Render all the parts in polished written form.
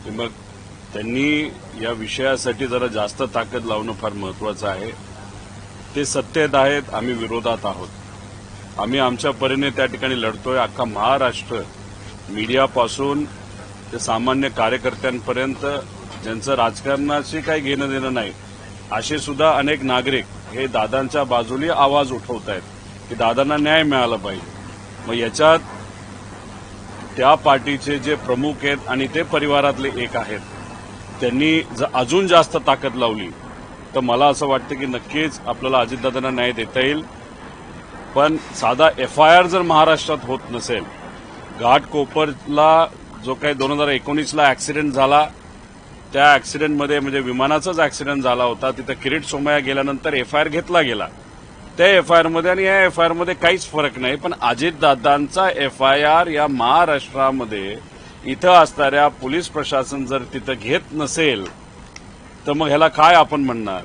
मग त्यांनी या विषयासाठी जरा जास्त ताकद लावणं फार महत्वाचं आहे. ते सत्तेत आहेत, आम्ही विरोधात आहोत. आम्ही आमच्या परीने त्या ठिकाणी लढतोय. अख्खा महाराष्ट्र मीडियापासून ते सामान्य कार्यकर्त्यांपर्यंत ज्यांचं राजकारणाशी काही घेणं देणं नाही असे सुद्धा अनेक नागरिक हे दादांच्या बाजूने आवाज उठवत आहेत की दादांना न्याय मिळाला पाहिजे. मग याच्यात त्या पार्टीचे जे प्रमुख आहेत आणि ते परिवारातले एक आहेत, त्यांनी अजून जास्त ताकद लावली तर मला असं वाटतं की नक्कीच आपल्याला अजितदादांना न्याय देता येईल. पण साधा FIR जर महाराष्ट्रात होत नसेल, घाटकोपरला जो काही 2019ला ऍक्सिडेंट झाला त्या ऍक्सिडेंटमध्ये म्हणजे विमानाचाच ऍक्सिडेंट झाला होता, तिथं किरीट सोमय्या गेल्यानंतर FIR घेतला गेला. त्या FIR मध्ये आणि या FIR मध्ये काहीच फरक नाही. पण अजितदादांचा FIR या महाराष्ट्रामध्ये इथं असणाऱ्या पोलीस प्रशासन जर तिथं घेत नसेल तर मग ह्याला काय आपण म्हणणार.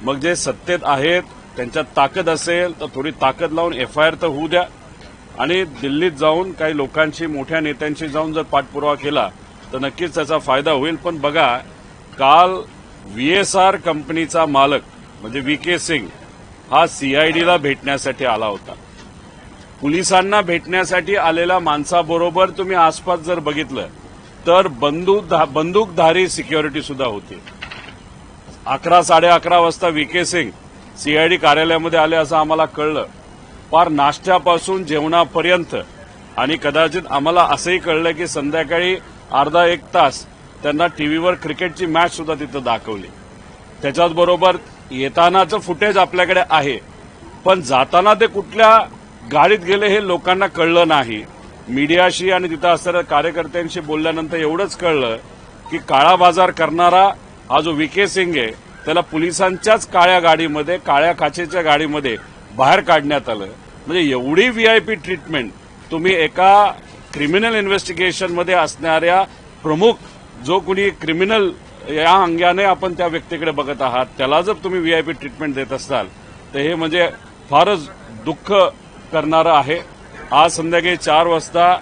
मग जे सत्तेत आहेत त्यांच्यात ताकद असेल तर थोडी ताकद लावून FIR तर होऊ द्या आणि दिल्लीत जाऊन काही लोकांशी मोठ्या नेत्यांशी जाऊन जर पाठपुरावा केला तर नक्कीच त्याचा फायदा होईल. पण बघा, काल VSR कंपनीचा मालक म्हणजे VK सिंग हा CIDला भेटण्यासाठी आला होता. पोलिसांना भेटण्यासाठी आलेल्या माणसाबरोबर तुम्ही आसपास जर बघितलं तर बंदूकधारी सिक्युरिटी सुद्धा होती. 11-11:30 वाजता VK सिंग CID कार्यालयामध्ये आले असं आम्हाला कळलं. फार नाश्त्यापासून जेवणापर्यंत आणि कदाचित आम्हाला असंही कळलं की संध्याकाळी अर्धा एक तास त्यांना टीव्हीवर क्रिकेटची मॅच सुद्धा तिथं दाखवली. त्याच्याचबरोबर येतानाचं फुटेज आपल्याकडे आहे, पण जाताना ते कुठल्या गाडीत गेले हे लोकांना कळलं नाही. मीडियाशी आणि तिथं असणाऱ्या कार्यकर्त्यांशी बोलल्यानंतर एवढंच कळलं की काळा बाजार करणारा हा जो VK सिंग आहे त्याला पोलिसांच्याच काळ्या गाडीमध्ये, काळ्या काचेच्या गाडीमध्ये बाहेर काढण्यात आलं. म्हणजे एवढी VIP ट्रीटमेंट तुम्ही एका क्रिमिनल इन्व्हेस्टिगेशनमध्ये असणाऱ्या प्रमुख जो कुणी क्रिमिनल या अंगाने आपण त्या व्यक्तीकडे बघत आहात त्याला जर तुम्ही VIP ट्रीटमेंट देत असाल तर हे म्हणजे फारच दुःख करणारं आहे. आज संध्याकाळी 4 वाजता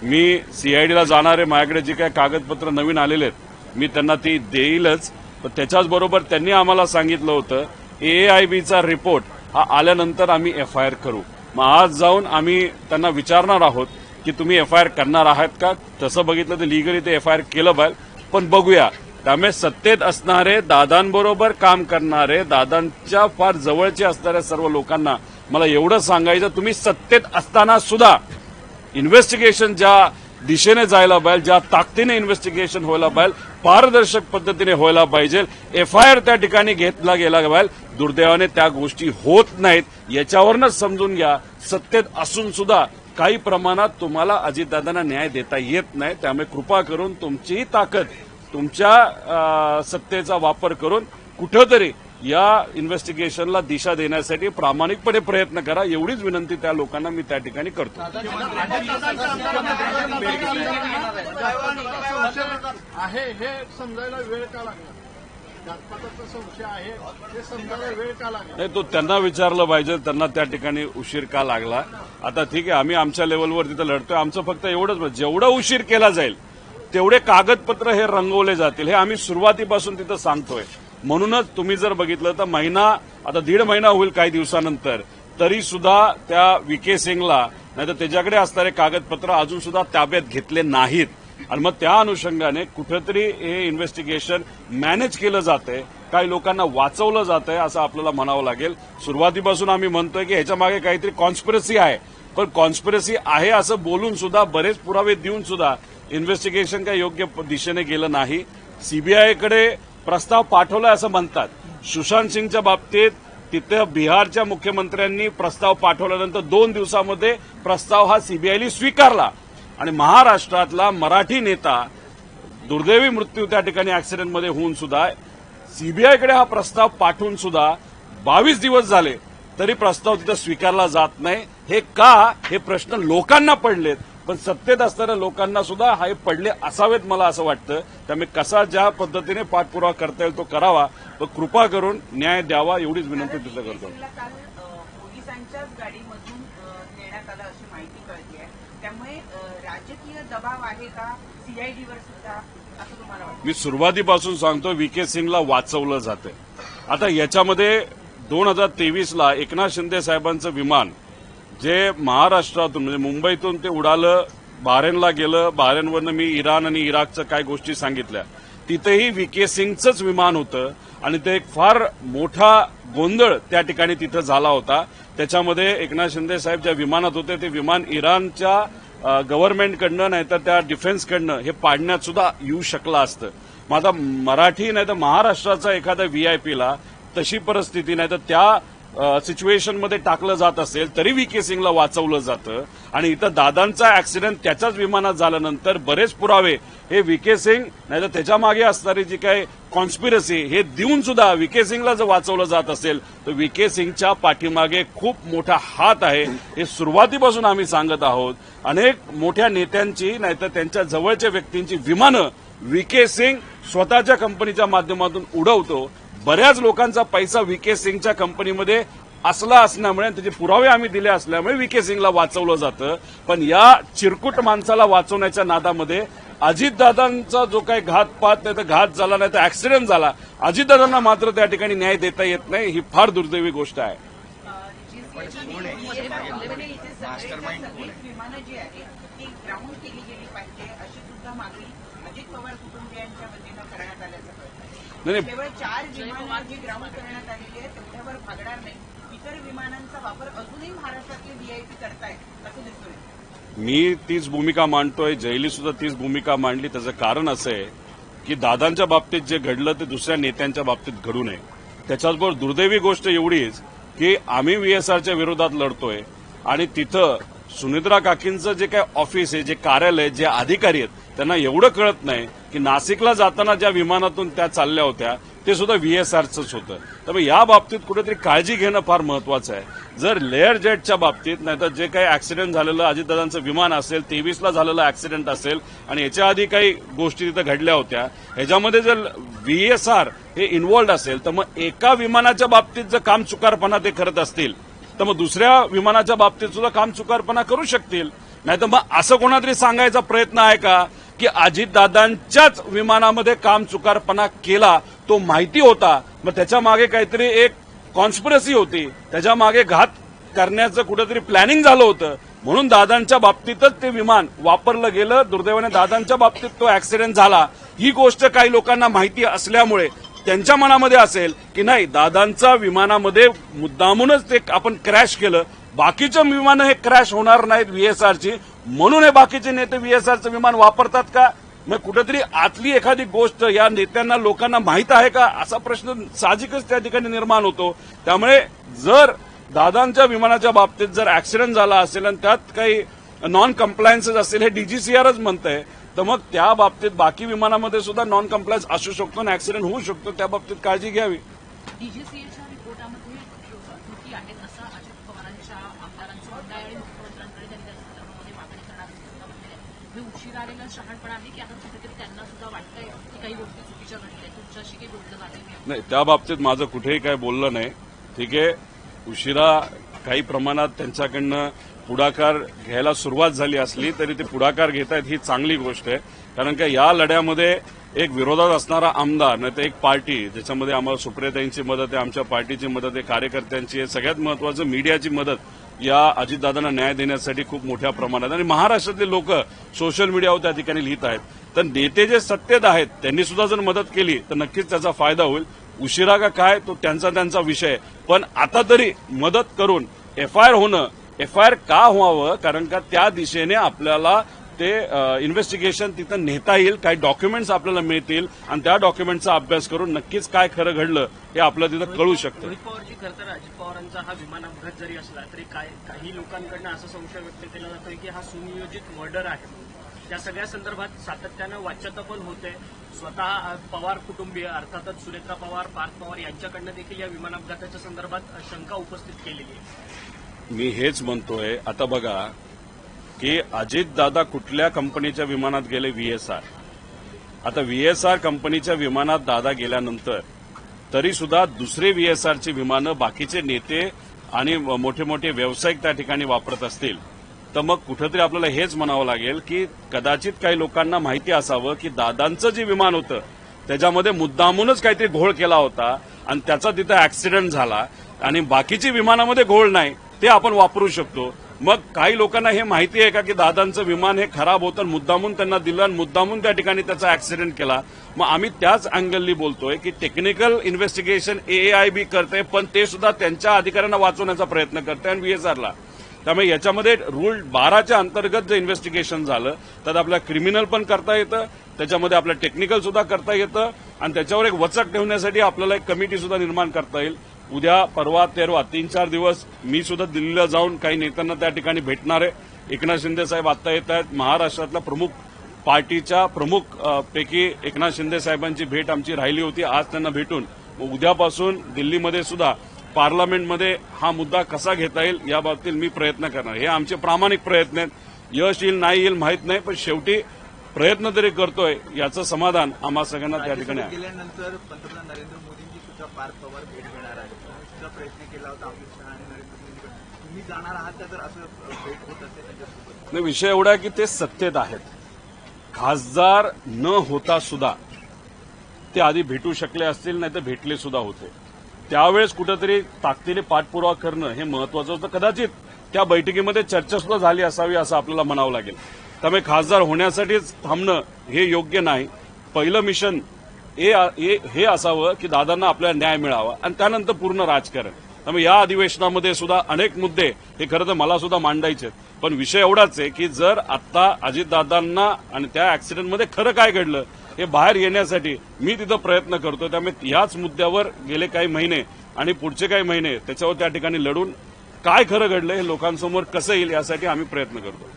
मी CIDला जाणार आहे. माझ्याकडे जी काही कागदपत्र नवीन आलेले आहेत मी त्यांना ती देईलच. पण त्याच्याचबरोबर त्यांनी आम्हाला सांगितलं होतं AIBचा रिपोर्ट हा आल्यानंतर आम्ही FIR करू. मग आज जाऊन आम्ही त्यांना विचारणार आहोत की तुम्ही FIR करणार आहात का. तसं बघितलं तर लिगली ते FIR केलं पाहिजे, पण बघूया. त्यामुळे सत्तेत असणारे, दादांबरोबर काम करणारे, दादांच्या फार जवळचे असणाऱ्या सर्व लोकांना मला एवढं सांगायचं, तुम्ही सत्तेत असताना सुद्धा इन्व्हेस्टिगेशन ज्या दिशेने जायला पाहिजे, ज्या ताकदीने इन्व्हेस्टिगेशन व्हायला पाहिजे, पारदर्शक पद्धतीने व्हायला पाहिजे, FIR त्या ठिकाणी घेतला गेला पाहिजे. दुर्दैवाने त्या गोष्टी होत नाहीत. याच्यावरच समजून घ्या सत्तेत असून सुद्धा काही प्रमाणात तुम्हाला अजितदादांना न्याय देता येत नाही. त्यामुळे कृपा करून तुमचीही ताकद, तुमच्या सत्तेचा वापर करून कुठंतरी या इन्व्हेस्टिगेशनला दिशा देण्यासाठी प्रामाणिकपणे प्रयत्न करा. एवढीच विनंती त्या लोकांना मी त्या ठिकाणी करतो. आहे हे समजायला वेळ का लागला. घातपाताचा संशय आहे हे समजायला वेळ का लागला. नाही, तो त्यांना विचारलं पाहिजे, त्यांना त्या ठिकाणी उशीर का लागला. आता ठीक आहे, आम्ही आमच्या लेवलवर तिथं लढतोय. आमचं फक्त एवढंच, जेवढा उशीर केला जाईल तेवढे कागदपत्र हे रंगवले जातील, हे आम्ही सुरुवातीपासून तिथं सांगतोय. म्हणूनच तुम्ही जर बघितलं तर महिना, आता 1.5 महिना होईल काही दिवसानंतर, तरी सुद्धा त्या VK सिंगला नाही तर त्याच्याकडे असणारे कागदपत्र अजून सुद्धा ताब्यात घेतले नाहीत. आणि मग त्या अनुषंगाने कुठेतरी हे इन्व्हेस्टिगेशन मॅनेज केलं जातंय, काही लोकांना वाचवलं जातंय असं आपल्याला म्हणावं लागेल. सुरुवातीपासून आम्ही म्हणतोय की ह्याच्या मागे काहीतरी कॉन्स्पिरसी आहे, पण कॉन्स्पिरसी आहे असं बोलून सुद्धा, बरेच पुरावे देऊन सुद्धा इन्व्हेस्टिगेशन काही योग्य दिशेने गेलं नाही. CBIकडे प्रस्ताव पाठवलाय असं म्हणतात. सुशांत सिंगच्या बाबतीत तिथे बिहारच्या मुख्यमंत्र्यांनी प्रस्ताव पाठवल्यानंतर 2 दिवसामध्ये प्रस्ताव हा CBIने स्वीकारला आणि महाराष्ट्रातला मराठी नेता दुर्दैवी मृत्यू त्या ठिकाणी ऍक्सिडेंटमध्ये होऊन सुद्धा CBIकडे हा प्रस्ताव पाठवून सुद्धा 22 दिवस झाले तरी प्रस्ताव तिथं स्वीकारला जात नाही. हे का, हे प्रश्न लोकांना पडलेत, पण सत्तेत असणाऱ्या लोकांना सुद्धा हे पडले असावेत मला असं वाटतं. त्यामुळे कसा ज्या पद्धतीने पाठपुरावा करता येईल तो करावा, पण कृपा करून न्याय द्यावा एवढीच विनंती तिथं करतो. पोलिसांच्याच गाडीमधून नेण्यात आलं अशी माहिती कळते आहे. त्यामुळे याच्यामध्ये राजकीय दबाव आहे का सीआयडीवर सुद्धा असं तुम्हाला वाटतं? मी सुरुवातीपासून सांगतो व्हीके सिंगला वाचवलं जातंय. आता याच्यामध्ये 2023ला एकनाथ शिंदे साहेबांचं विमान जे महाराष्ट्रातून म्हणजे मुंबईतून ते उडालं, बहारेनला गेलं, बहारेनवरनं मी इराण आणि इराकच्या काय गोष्टी सांगितल्या, तिथेही व्हीके सिंगचंच विमान होतं आणि ते एक फार मोठा गोंधळ त्या ठिकाणी तिथं झाला होता. त्याच्यामध्ये एकनाथ शिंदे साहेब ज्या विमानात होते ते विमान इराणच्या गव्हर्नमेंटकडनं नाही तर त्या डिफेन्सकडनं हे पाडण्यात सुद्धा येऊ शकलं असतं. मग आता मराठी नाही तर महाराष्ट्राचा एखाद्या व्हीआयपीला तशी परिस्थिती नाही तर त्या सिच्युएशनमध्ये टाकलं जात असेल तरी व्हीके सिंगला वाचवलं जातं. आणि इथं दादांचा ऍक्सिडेंट त्याच्याच विमानात झाल्यानंतर बरेच पुरावे हे व्हीके सिंग नाही तर त्याच्या मागे असणारी जी काही कॉन्स्पिरसी हे देऊन सुद्धा व्हीके सिंगला जर वाचवलं जात असेल तर व्हीके सिंगच्या पाठीमागे खूप मोठा हात आहे. हे सुरुवातीपासून आम्ही सांगत आहोत. अनेक मोठ्या नेत्यांची नाही तर त्यांच्या जवळच्या व्यक्तींची विमानं व्हीके सिंग स्वतःच्या कंपनीच्या माध्यमातून उडवतो. बऱ्याच लोकांचा पैसा व्हीके सिंगच्या कंपनीमध्ये असला असल्यामुळे त्याचे पुरावे आम्ही दिले असल्यामुळे व्हीके सिंगला वाचवलं जातं. पण या चिरकुट माणसाला वाचवण्याच्या नादामध्ये अजितदादांचा जो काही घातपात नाही तर घात झाला नाही तर ऍक्सिडेंट झाला, अजितदादांना मात्र त्या ठिकाणी न्याय देता येत नाही. ही फार दुर्दैवी गोष्ट आहे. विमानं जी आहेत ती ग्राउंड केली गेली पाहिजे अशी सुद्धा मागणी अजित पवार कुटुंबियांच्या वतीनं करण्यात आल्याचं कळतं. नाही केवळ 4 विमानं जी ग्राउंड करण्यात आलेली आहे तेवढ्यावर भागणार नाही. इतर विमानांचा वापर अजूनही महाराष्ट्रातले व्हीआयपी करतायत असं दिसतोय. मी तीच भूमिका मांडतोय, जयली सुद्धा तीच भूमिका मांडली. त्याचं कारण असं आहे की दादांच्या बाबतीत जे घडलं ते दुसऱ्या नेत्यांच्या बाबतीत घडू नये. त्याच्याचबरोबर दुर्दैवी गोष्ट एवढीच की आम्ही व्हीएसआरच्या विरोधात लढतोय आणि तिथं सुनित्रा काकींचं जे काय ऑफिस आहे, जे कार्यालय, जे अधिकारी आहेत त्यांना एवढं कळत नाही की नाशिकला जाताना ज्या विमानातून त्या चालल्या होत्या ते सुद्धा व्हीएसआरचंच होतं. त्यामुळे या बाबतीत कुठेतरी काळजी घेणं फार महत्वाचं आहे. जर लेअर जेटच्या बाबतीत नाही तर जे काही ऍक्सिडेंट झालेलं अजितदादांचं विमान असेल, 23ला झालेलं ऍक्सिडेंट असेल आणि याच्या आधी काही गोष्टी तिथं घडल्या होत्या, ह्याच्यामध्ये जर व्हीएसआर हे इन्व्हॉल्ड असेल तर मग एका विमानाच्या बाबतीत जर काम चुकारपणा ते करत असतील तर मग दुसऱ्या विमानाच्या बाबतीत सुद्धा काम चुकारपणा करू शकतील. नाहीतर मग असं कोणातरी सांगायचा प्रयत्न आहे का की अजितदादांच्याच विमानामध्ये काम चुकारपणा केला, तो माहिती होता, मग त्याच्या मागे काहीतरी एक कॉन्स्पिरसी होती, त्याच्या मागे घात करण्याचं कुठेतरी प्लॅनिंग झालं होतं म्हणून दादांच्या बाबतीतच ते विमान वापरलं गेलं. दुर्दैवाने दादांच्या बाबतीत तो ऍक्सिडेंट झाला. ही गोष्ट काही लोकांना माहिती असल्यामुळे त्यांच्या मनामध्ये असेल की नाही दादांच्या विमानामध्ये मुद्दामूनच ते आपण क्रॅश केलं, बाकीच्या विमानं हे क्रॅश होणार नाहीत व्हीएसआरची म्हणून हे बाकीचे नेते व्हीएसआरचं विमान वापरतात का? मग कुठेतरी आतली एखादी गोष्ट या नेत्यांना लोकांना माहित आहे का असा प्रश्न साहजिकच त्या ठिकाणी निर्माण होतो. त्यामुळे जर दादांच्या विमानाच्या बाबतीत जर ऍक्सिडेंट झाला असेल आणि त्यात काही नॉन कम्प्लायन्सेस असेल हे डीजीसीआरच म्हणतंय तर मग त्या बाबतीत बाकी विमानामध्ये सुद्धा नॉन कम्प्लायन्स असू शकतो आणि ऍक्सिडेंट होऊ शकतो. त्या बाबतीत काळजी घ्यावी. डीजीसीएच्या रिपोर्टामध्ये त्रुटी आहेत असं अजित पवारांच्या आमदारांचं म्हणणं आहे आणि मुख्यमंत्र्यांकडे त्यांनी त्या संदर्भामध्ये मागणी करणार असं म्हटलं आहे. हे उशिरा आलेलं शहाणपण आहे की आता कुठेतरी त्यांना सुद्धा वाटतंय की काही गोष्टी चुकीच्या घडल्या, तुमच्याशी काही बोललं झालं नाही, त्या बाबतीत माझं कुठेही काय बोललं नाही. ठीक आहे, उशिरा काही प्रमाणात त्यांच्याकडनं पुढाकार घ्यायला सुरुवात झाली असली तरी ते पुढाकार घेत आहेत ही चांगली गोष्ट आहे. कारण का या लढ्यामध्ये एक विरोधात असणारा आमदार नाही तर एक पार्टी ज्याच्यामध्ये आम्हाला सुप्रियाताईंची मदत आहे, आमच्या पार्टीची मदत आहे, कार्यकर्त्यांची आहे, सगळ्यात महत्वाचं मीडियाची मदत या अजितदादांना न्याय देण्यासाठी खूप मोठ्या प्रमाणात आणि महाराष्ट्रातले लोक सोशल मीडियावर त्या ठिकाणी लिहित आहेत. तर नेते जे सत्तेत आहेत त्यांनी सुद्धा जर मदत केली तर नक्कीच त्याचा फायदा होईल. उशिरा का काय तो त्यांचा विषय, पण आता तरी मदत करून एफआयआर होणं, एफआयआर का व्हावं कारण का त्या दिशेने आपल्याला ते इन्व्हेस्टिगेशन तिथं नेता येईल, काही डॉक्युमेंट्स आपल्याला मिळतील आणि त्या डॉक्युमेंटचा अभ्यास करून नक्कीच काय खरं घडलं हे आपल्याला तिथं कळू शकतं. रोहित पवारजी खरं तर अजित पवारांचा हा विमान अपघात जरी असला तरी काही लोकांकडनं असा संशय व्यक्त केला जातोय की हा सुनियोजित मर्डर आहे. त्या सगळ्या संदर्भात सातत्यानं वाच्यता पण होते. स्वतः पवार कुटुंबीय अर्थातच सुनेत्रा पवार, पार्थ पवार यांच्याकडनं देखील या विमान अपघाताच्या संदर्भात शंका उपस्थित केलेली आहे. मी हेच म्हणतोय, आता बघा की अजितदादा कुठल्या कंपनीच्या विमानात गेले? व्हीएसआर. आता व्हीएसआर कंपनीच्या विमानात दादा गेल्यानंतर तरी सुद्धा दुसरे व्हीएसआरची विमानं बाकीचे नेते आणि मोठे मोठे व्यावसायिक त्या ठिकाणी वापरत असतील तर मग कुठेतरी आपल्याला हेच म्हणावं लागेल की कदाचित काही लोकांना माहिती असावं की दादांचं जे विमान होतं त्याच्यामध्ये मुद्दामूनच काहीतरी घोळ केला होता आणि त्याचा तिथं ऍक्सिडेंट झाला आणि बाकीची विमानामध्ये घोळ नाही ते आपण वापरू शकतो. मग काही लोकांना हे माहिती आहे का की दादांचं विमान हे खराब होतं, मुद्दामून त्यांना दिलं आणि मुद्दामून त्या ठिकाणी त्याचा ऍक्सिडेंट केला. मग आम्ही त्याच अँगलनी बोलतोय की टेक्निकल इन्व्हेस्टिगेशन AAIB करते, पण ते सुद्धा त्यांच्या अधिकाऱ्यांना वाचवण्याचा प्रयत्न करते आणि VSRला. त्यामुळे याच्यामध्ये रूल 12च्या अंतर्गत जे इन्व्हेस्टिगेशन झालं त्यात आपल्याला क्रिमिनल पण करता येतं, त्याच्यामध्ये आपलं टेक्निकल सुद्धा करता येतं आणि त्याच्यावर एक वचक ठेवण्यासाठी आपल्याला एक कमिटी सुद्धा निर्माण करता येईल. उद्या परवा तेरवा 3-4 दिवस मी सुद्धा दिल्लीला जाऊन काही नेत्यांना त्या ठिकाणी भेटणार आहे. एकनाथ शिंदे साहेब आता येत आहेत. महाराष्ट्रातल्या प्रमुख पार्टीच्या प्रमुख पैकी एकनाथ शिंदे साहेबांची भेट आमची राहिली होती. आज त्यांना भेटून उद्यापासून दिल्लीमध्ये सुद्धा पार्लमेंटमध्ये हा मुद्दा कसा घेता येईल याबाबतीत मी प्रयत्न करणार. हे आमचे प्रामाणिक प्रयत्न आहेत. यश येईल नाही येईल माहीत नाही, पण शेवटी प्रयत्न तरी करतोय याचं समाधान आम्हा सगळ्यांना त्या ठिकाणी आहे. गेल्यानंतर पंतप्रधान नरेंद्र मोदींची सुद्धा पार्थ पवार भेट घेणार आहे. तुम्ही सुद्धा प्रयत्न केला होता अमित शहा आणि नरेंद्र मोदींकडे. तुम्ही जाणार आहात का जर असं भेट होत असेल त्यांच्यासोबत? नाही, विषय एवढा आहे की ते सत्तेत आहेत. खासदार न होता सुद्धा ते आधी भेटू शकले असतील, नाही तर भेटले सुद्धा होते. त्यावेळेस कुठेतरी ताकदीने पाठपुरावा करणं हे महत्वाचं होतं. कदाचित त्या बैठकीमध्ये चर्चा सुद्धा झाली असावी असं आपल्याला म्हणावं लागेल. त्यामुळे खासदार होण्यासाठीच थांबणं हे योग्य नाही. पहिलं मिशन हे असावं की दादांना आपल्याला न्याय मिळावा आणि त्यानंतर पूर्ण राजकारण. त्यामुळे या अधिवेशनामध्ये सुद्धा अनेक मुद्दे हे खरं तर मला सुद्धा मांडायचे आहेत. पण विषय एवढाच आहे की जर आता अजितदादांना आणि त्या ऍक्सिडेंटमध्ये खरं काय घडलं हे बाहेर येण्यासाठी मी तिथं प्रयत्न करतो. त्यामुळे याच मुद्द्यावर गेले काही महिने आणि पुढचे काही महिने त्याच्यावर त्या ठिकाणी लढून काय खरं घडलं हे लोकांसमोर कसं येईल यासाठी आम्ही प्रयत्न करतो.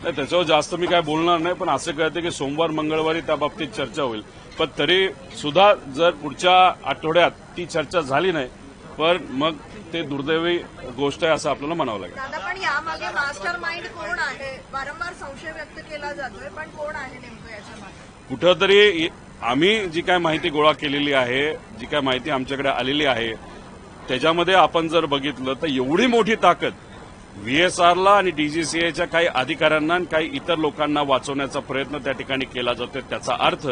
त्याच्यावर जास्त मी काय बोलणार नाही, पण असं कळतं की सोमवार मंगळवारी त्या बाबतीत चर्चा होईल. पण तरी सुद्धा जर पुढच्या आठवड्यात ती चर्चा झाली नाही पण मग ते दुर्दैवी गोष्ट आहे असं आपल्याला म्हणावं लागेल. दादा, पण यामागे मास्टर माइंड कोण आहे? वारंवार संशय व्यक्त केला जातोय, पण कोण आहे नेमकं याच्या मागे? कुठंतरी आम्ही जी काय माहिती गोळा केलेली आहे, जी काय माहिती आमच्याकडे आलेली आहे त्याच्यामध्ये आपण जर बघितलं तर एवढी मोठी ताकद VSRला आणि DGCAच्या काही अधिकाऱ्यांना आणि काही इतर लोकांना वाचवण्याचा प्रयत्न त्या ठिकाणी केला जातोय. त्याचा अर्थ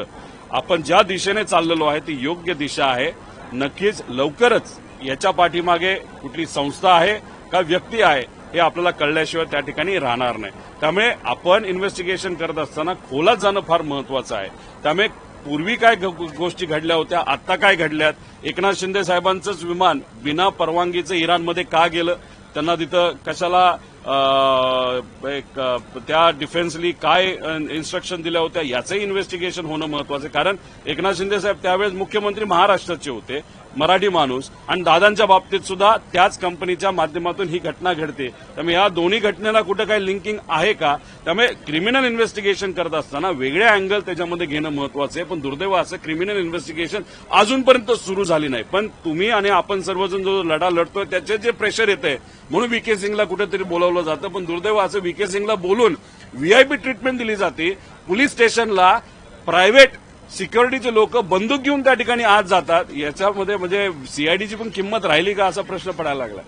आपण ज्या दिशेने चाललेलो आहे ती योग्य दिशा आहे. नक्कीच लवकरच याच्या पाठीमागे कुठली संस्था आहे का व्यक्ती आहे हे आपल्याला कळल्याशिवाय त्या ठिकाणी राहणार नाही. त्यामुळे आपण इन्व्हेस्टिगेशन करत असताना खोलात जाणं फार महत्वाचं आहे. त्यामुळे पूर्वी काय गोष्टी घडल्या होत्या, आता काय घडल्यात, एकनाथ शिंदे साहेबांचंच विमान बिना परवानगीचं इराणमध्ये का गेलं, त्यांना तिथं कशाला त्या डिफेन्सली काय इन्स्ट्रक्शन दिल्या होत्या याचंही इन्व्हेस्टिगेशन होणं महत्वाचं आहे. कारण एकनाथ शिंदे साहेब त्यावेळेस मुख्यमंत्री महाराष्ट्राचे होते, मराठी माणूस, आणि दादांच्या बाबतीत सुद्धा त्याच कंपनीच्या माध्यमातून ही घटना घडते. त्यामुळे या दोन्ही घटनेला कुठं काही लिंकिंग आहे का? त्यामुळे क्रिमिनल इन्व्हेस्टिगेशन करत असताना वेगळे अँगल त्याच्यामध्ये घेणं महत्वाचं आहे. पण दुर्दैव असं क्रिमिनल इन्व्हेस्टिगेशन अजूनपर्यंत सुरू झाली नाही. पण तुम्ही आणि आपण सर्वजण जो लढा लढतोय त्याचे जे प्रेशर येतंय म्हणून VK सिंगला कुठेतरी बोलावलं जातं. पण दुर्दैव असं VK सिंगला बोलून VIP ट्रीटमेंट दिली जाते. पोलीस स्टेशनला प्रायव्हेट सिक्युरिटीचे लोक बंदूक घेऊन त्या ठिकाणी आज जातात. याच्यामध्ये म्हणजे CIDची पण किंमत राहिली का असा प्रश्न पडायला लागला.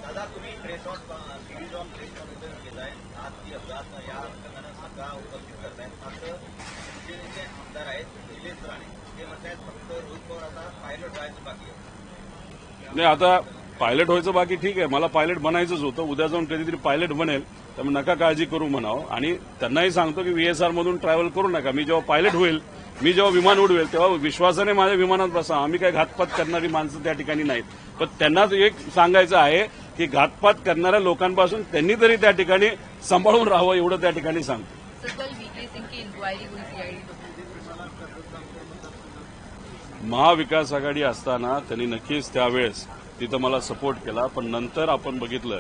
नाही, आता पायलट व्हायचं बाकी ठीक आहे, मला पायलट बनायचंच होतं. उद्या जाऊन कधीतरी पायलट बनेल, त्यामुळे नका काळजी करू म्हणावं. आणि त्यांनाही सांगतो की VSR मधून ट्रॅव्हल करू नका. मी जेव्हा पायलट होईल, मी जेव्हा विमान उडवेल तेव्हा विश्वासाने माझ्या विमानात बसा. आम्ही काही घातपात करणारी माणसं त्या ठिकाणी नाहीत. पण त्यांना एक सांगायचं आहे की घातपात करणाऱ्या लोकांपासून त्यांनी तरी त्या ठिकाणी सांभाळून राहावं एवढं त्या ठिकाणी सांगतो. महाविकास आघाडी असताना त्यांनी नक्कीच त्यावेळेस तिथं मला सपोर्ट केला. पण नंतर आपण बघितलं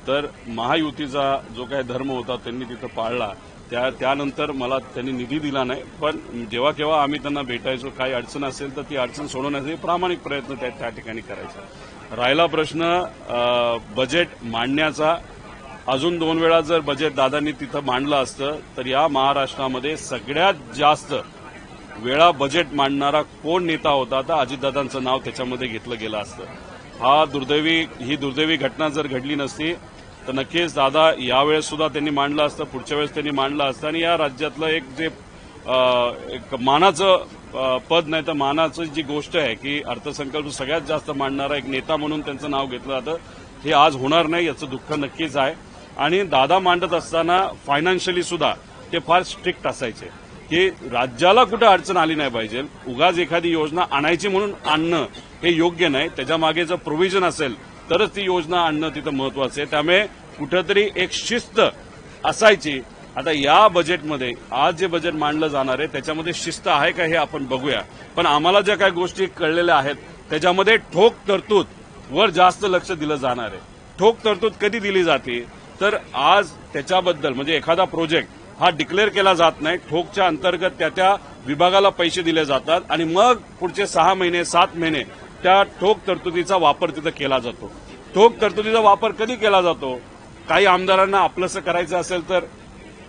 तर महायुतीचा जो काही धर्म होता त्यांनी तिथं पाळला. त्यानंतर मला त्यांनी निधी दिला नाही. पण जेव्हा केव्हा आम्ही त्यांना भेटायचो, काही अडचण असेल तर ती अडचण सोडवण्यासाठी प्रामाणिक प्रयत्न त्या ठिकाणी करायचा. राहिला प्रश्न बजेट मांडण्याचा, अजून 2 वेळा जर बजेट दादांनी तिथं मांडलं असतं तर या महाराष्ट्रामध्ये सगळ्यात जास्त वेळा बजेट मांडणारा कोण नेता होता तर अजितदादांचं नाव त्याच्यामध्ये घेतलं गेलं असतं. ही दुर्दैवी घटना जर घडली नसती तर नक्कीच दादा यावेळेस सुद्धा त्यांनी मांडलं असतं, पुढच्या वेळेस त्यांनी मांडलं असतं आणि या राज्यातलं एक जे एक मानाचं पद नाही तर मानाचं जी गोष्ट आहे की अर्थसंकल्प सगळ्यात जास्त मांडणारा एक नेता म्हणून त्यांचं नाव घेतलं जातं, हे आज होणार नाही याचं दुःख नक्कीच आहे. आणि दादा मांडत असताना फायनान्शियली सुद्धा ते फार स्ट्रिक्ट असायचे की राज्याला कुठे अडचण आली नाही पाहिजे, उगाच एखादी योजना आणायची म्हणून आणणं हे योग्य नाही, त्याच्या मागे जर प्रोव्हिजन असेल तरच ती योजना आणणं तिथं महत्वाचं आहे. त्यामुळे कुठेतरी एक शिस्त असायची. आता या बजेटमध्ये आज जे बजेट मांडलं जाणार आहे त्याच्यामध्ये शिस्त आहे का हे आपण बघूया. पण आम्हाला ज्या काही गोष्टी कळलेल्या आहेत त्याच्यामध्ये ठोक तरतूद वर जास्त लक्ष दिलं जाणार आहे. ठोक तरतूद कधी दिली जाते तर आज त्याच्याबद्दल म्हणजे एखादा प्रोजेक्ट हा डिक्लेअर केला जात नाही, ठोकच्या अंतर्गत त्या विभागाला पैसे दिले जातात आणि मग पुढचे 6 महिने 7 महिने त्या ठोक तरतुदीचा वापर तिथं केला जातो. ठोक तरतुदीचा वापर कधी केला जातो, काही आमदारांना आपलंसं करायचं असेल तर,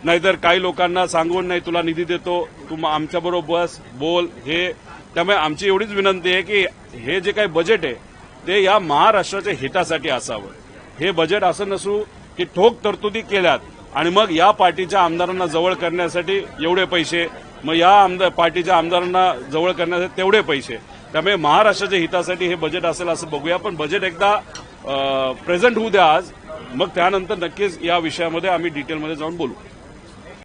नाहीतर काही लोकांना सांगून नाही तुला निधी देतो तू आमच्याबरोबर बस बोल हे. त्यामुळे आमची एवढीच विनंती आहे की हे जे काही बजेट आहे ते या महाराष्ट्राच्या हितासाठी असावं. हे बजेट असं नसू की ठोक तरतुदी केल्यात आणि मग या पार्टीच्या आमदारांना जवळ करण्यासाठी एवढे पैसे, मग या पार्टीच्या आमदारांना जवळ करण्यासाठी तेवढे पैसे. त्यामुळे महाराष्ट्राच्या हितासाठी हे बजेट असेल असं बघूया. पण बजेट एकदा प्रेझेंट होऊ द्या आज, मग त्यानंतर नक्कीच या विषयामध्ये आम्ही डिटेलमध्ये जाऊन बोलू.